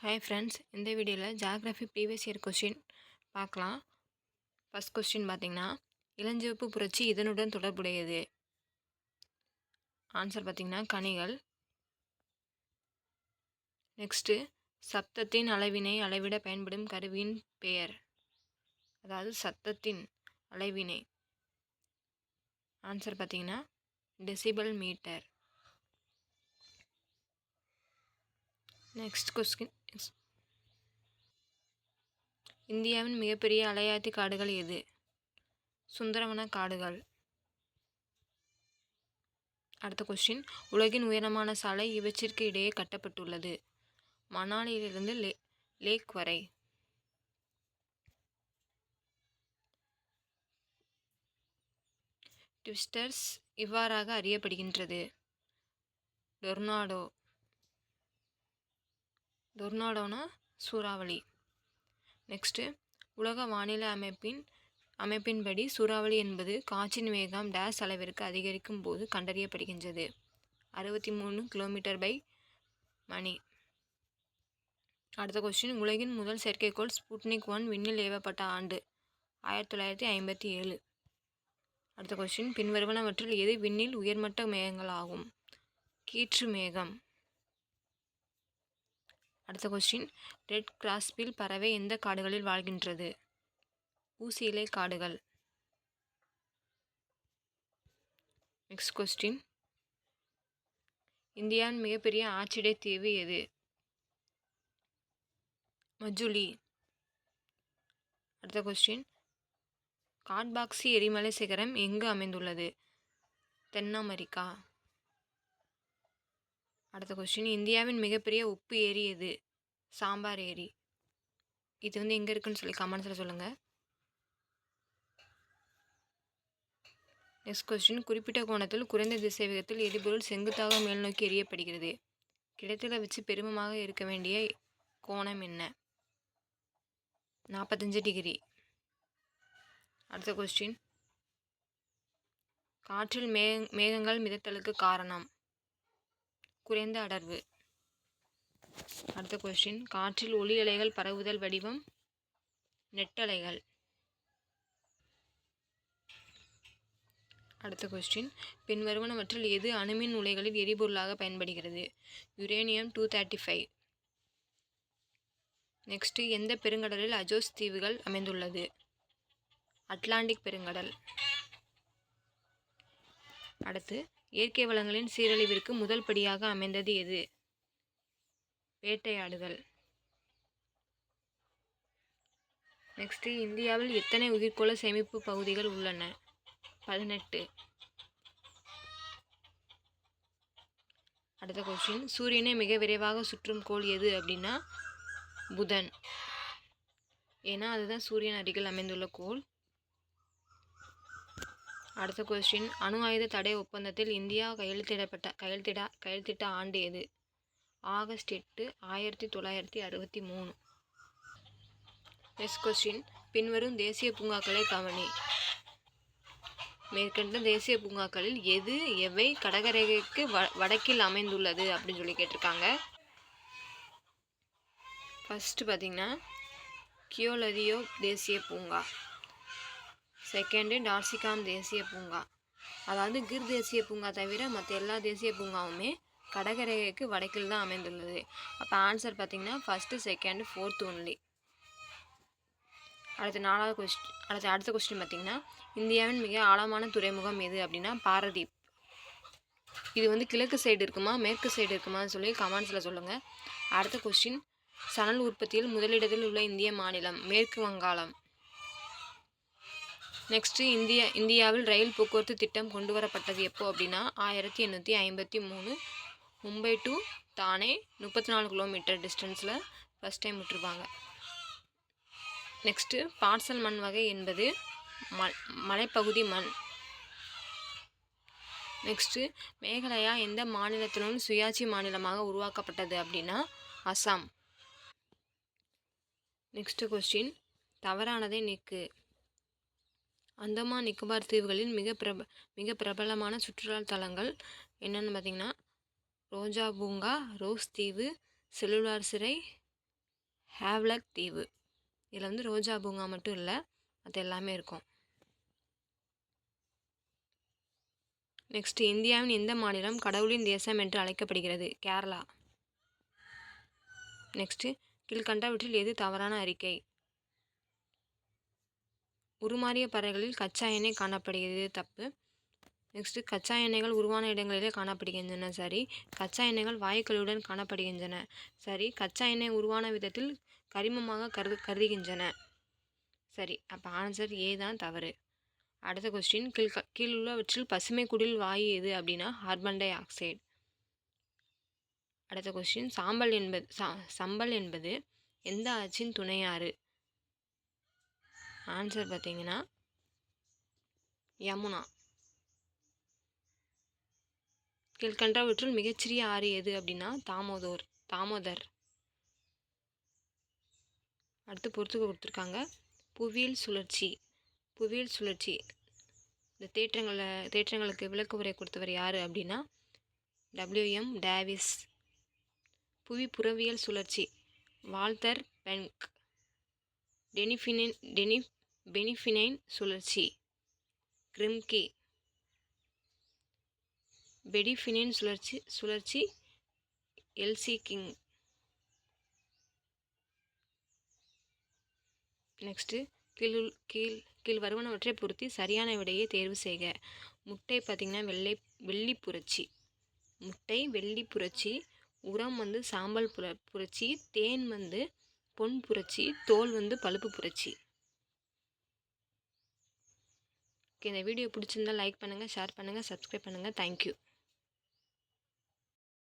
Hi friends, இந்த வீடியோவில் geography previous year question பார்க்கலாம். ஃபஸ்ட் கொஸ்டின் பார்த்தீங்கன்னா, இளஞ்சிவப்பு புரட்சி இதனுடன் தொடர்புடையது. ஆன்சர் பார்த்தீங்கன்னா கனிகள். நெக்ஸ்ட்டு, சப்தத்தின் அளவினை அளவிட பயன்படும் கருவியின் பெயர். அதாவது சத்தத்தின் அளவினை. ஆன்சர் பார்த்தீங்கன்னா டெசிபல் மீட்டர். நெக்ஸ்ட் கொஸ்டின், இந்தியாவின் மிகப்பெரிய அலையாத்தி காடுகள் எது? சுந்தரவன காடுகள். அடுத்த கொஸ்டின், உலகின் உயரமான சாலை இவற்றிற்கு இடையே கட்டப்பட்டுள்ளது? மணாலியிலிருந்து லேக் வரை. ட்விஸ்டர்ஸ் இவ்வாறாக அறியப்படுகின்றது. டொர்னாடோனா சூறாவளி. நெக்ஸ்ட்டு, உலக வானிலை அமைப்பின்படி சூறாவளி என்பது காற்றின் வேகம் டேஸ் அளவிற்கு அதிகரிக்கும் போது கண்டறியப்படுகின்றது. 63 km/மணி. அடுத்த கொஸ்டின், உலகின் முதல் செயற்கைக்கோள் ஸ்புட்னிக் 1 விண்ணில் ஏவப்பட்ட ஆண்டு? 1957. அடுத்த கொஸ்டின், பின்வருவனவற்றில் எது விண்ணில் உயர்மட்ட மேகங்கள் ஆகும்? கீற்று மேகம். அடுத்த கொஸ்டின், ரெட் கிராஸ்பில் பறவை எந்த காடுகளில் வாழ்கின்றது? ஊசி இலை காடுகள். நெக்ஸ்ட் கொஸ்டின், இந்தியாவின் மிகப்பெரிய ஆற்றிடை தீவு எது? மஜுலி. அடுத்த கொஸ்டின், காட்பாக்சி எரிமலை சிகரம் எங்கு அமைந்துள்ளது? தென் அமெரிக்கா. அடுத்த கொஸ்டின், இந்தியாவின் மிகப்பெரிய உப்பு ஏரி எது? சாம்பார் ஏரி. இது எங்கே இருக்குன்னு சொல்லி கமெண்ட்ஸில் சொல்லுங்கள். நெக்ஸ்ட் கொஸ்டின், குறிப்பிட்ட கோணத்தில் குறைந்த திசைவேகத்தில் எரிபொருள் செங்குத்தாக மேல் நோக்கி எரியப்படுகிறது. கிடைத்தல வச்சு பெருமமாக இருக்க வேண்டிய கோணம் என்ன? 45 டிகிரி. அடுத்த கொஸ்டின், காற்றில் மேகங்கள் மிதத்தலுக்கு காரணம்? குறைந்த அடர்வு. அடுத்த கொஸ்டின், காற்றில் ஒளி அலைகள் பரவுதல் வடிவம்? நெட்டலைகள். அடுத்த கொஸ்டின், பின்வருவனவற்றில் எது அணுமின் உலைகளில் எரிபொருளாக பயன்படுகிறது? யுரேனியம் 235. நெக்ஸ்ட், எந்த பெருங்கடலில் அஜோஸ் தீவுகள் அமைந்துள்ளது? அட்லாண்டிக் பெருங்கடல். அடுத்து, இயற்கை வளங்களின் சீரழிவிற்கு முதல் படியாக அமைந்தது எது? வேட்டையாடுதல். நெக்ஸ்ட், இந்தியாவில் எத்தனை உயிர்கோள சேமிப்பு பகுதிகள் உள்ளன? 18. அடுத்த கொஸ்டின், சூரியனை மிக விரைவாக சுற்றும் கோள் எது அப்படின்னா புதன். ஏன்னா அதுதான் சூரியன் அருகில் அமைந்துள்ள கோள். அடுத்த கொஸ்டின், அணு ஆயுத தடை ஒப்பந்தத்தில் இந்தியா கையெழுத்திட்ட ஆண்டு எது? ஆகஸ்ட் 8, 1963. நெக்ஸ்ட் கொஸ்டின், பின்வரும் தேசிய பூங்காக்களை கவனி. மேற்கண்ட தேசிய பூங்காக்களில் எவை கடகரேகைக்கு வடக்கில் அமைந்துள்ளது அப்படின்னு சொல்லி கேட்டிருக்காங்க. ஃபர்ஸ்ட் பார்த்தீங்கன்னா கியோலதியோ தேசிய பூங்கா. செகண்டு டார்சிகாம் தேசிய பூங்கா. அதாவது கிர் தேசிய பூங்கா தவிர மற்ற எல்லா தேசிய பூங்காவுமே கடகரேகைக்கு வடக்கில் தான் அமைந்துள்ளது. அப்போ ஆன்சர் பார்த்தீங்கன்னா ஃபஸ்ட்டு, செகண்டு, ஃபோர்த் ஒன்லி. அடுத்த கொஸ்டின் பார்த்தீங்கன்னா, இந்தியாவின் மிக ஆழமான துறைமுகம் எது அப்படின்னா பாரதீப். இது கிழக்கு சைடு இருக்குமா மேற்கு சைடு இருக்குமான்னு சொல்லி கமெண்ட்ஸில் சொல்லுங்கள். அடுத்த கொஸ்டின், சணல் உற்பத்தியில் முதலிடத்தில் உள்ள இந்திய மாநிலம்? மேற்கு வங்காளம். நெக்ஸ்ட்டு, இந்தியாவில் ரயில் போக்குவரத்து திட்டம் கொண்டு வரப்பட்டது எப்போ அப்படின்னா 1853. மும்பை டு தானே 34 கிலோமீட்டர் டிஸ்டன்ஸில் ஃபஸ்ட் டைம் விட்டுருப்பாங்க. நெக்ஸ்ட்டு, பார்சல் மண் வகை என்பது மலைப்பகுதி மண். நெக்ஸ்ட்டு, மேகாலயா எந்த மாநிலத்திலும் சுயாட்சி மாநிலமாக உருவாக்கப்பட்டது அப்படின்னா அசாம். நெக்ஸ்ட்டு கொஸ்டின், தவறானதை நீக்கு. அந்தமான் நிக்கோபார் தீவுகளில் மிக பிரபலமான சுற்றுலா தலங்கள் என்னென்னு பார்த்தீங்கன்னா ரோஜா பூங்கா, ரோஸ் தீவு, செல்லுலார் சிறை, ஹேவ்லக் தீவு. இதில் வந்து ரோஜா பூங்கா மட்டும் இல்லை, அது எல்லாமே இருக்கும். நெக்ஸ்ட், இந்தியாவின் எந்த மாநிலம் கடவுளின் தேசம் என்று அழைக்கப்படுகிறது? கேரளா. நெக்ஸ்ட்டு, கீழ்கண்டவற்றில் எது தவறான அறிக்கை? உருமாறிய பறவைகளில் கச்சா எண்ணெய் காணப்படுகிறது, தப்பு. நெக்ஸ்ட்டு, கச்சா எண்ணெய்கள் உருவான இடங்களிலே காணப்படுகின்றன, சரி. கச்சா எண்ணெய்கள் வாயுக்களுடன் காணப்படுகின்றன, சரி. கச்சா எண்ணெய் உருவான விதத்தில் கரிமமாக கருதுகின்றன, சரி. அப்போ ஆன்சர் ஏ தான் தவறு. அடுத்த கொஸ்டின், கீழுள்ளவற்றில் பசுமை குடில் வாயு எது அப்படின்னா கார்பன் டை ஆக்சைடு. அடுத்த கொஸ்டின், சம்பல் என்பது எந்த ஆற்றின் துணையாறு? ஆன்சர் பார்த்தீங்கன்னா யமுனா. கீழ்கண்டவற்றுள் மிகச்சிறிய ஆறு எது அப்படின்னா தாமோதர். அடுத்து பொறுத்துக்க கொடுத்துருக்காங்க. புவியியல் சுழற்சி இந்த தேற்றங்களுக்கு விளக்க உரை கொடுத்தவர் யார் அப்படின்னா WM டேவிஸ். புவி புறவியல் சுழற்சி வால்தர் பென்க். பெனிஃபினைன் சுழற்சி கிரிம்கே. பெடிஃபினைன் சுழற்சி எல்சி கிங். நெக்ஸ்ட்டு, கீழ் வருவனவற்றை பொருத்தி சரியான விடையை தேர்வு செய்க. முட்டை பார்த்திங்கன்னா வெள்ளிப்புரட்சி. முட்டை வெள்ளிப்புரட்சி. உரம் வந்து சாம்பல் புரட்சி. தேன் வந்து பொன் புரட்சி. தோல் வந்து பழுப்பு புரட்சி. ஓகே, இந்த வீடியோ பிடிச்சிருந்தால் லைக் பண்ணுங்கள், ஷேர் பண்ணுங்கள், சப்ஸ்கிரைப் பண்ணுங்கள். தேங்க்யூ.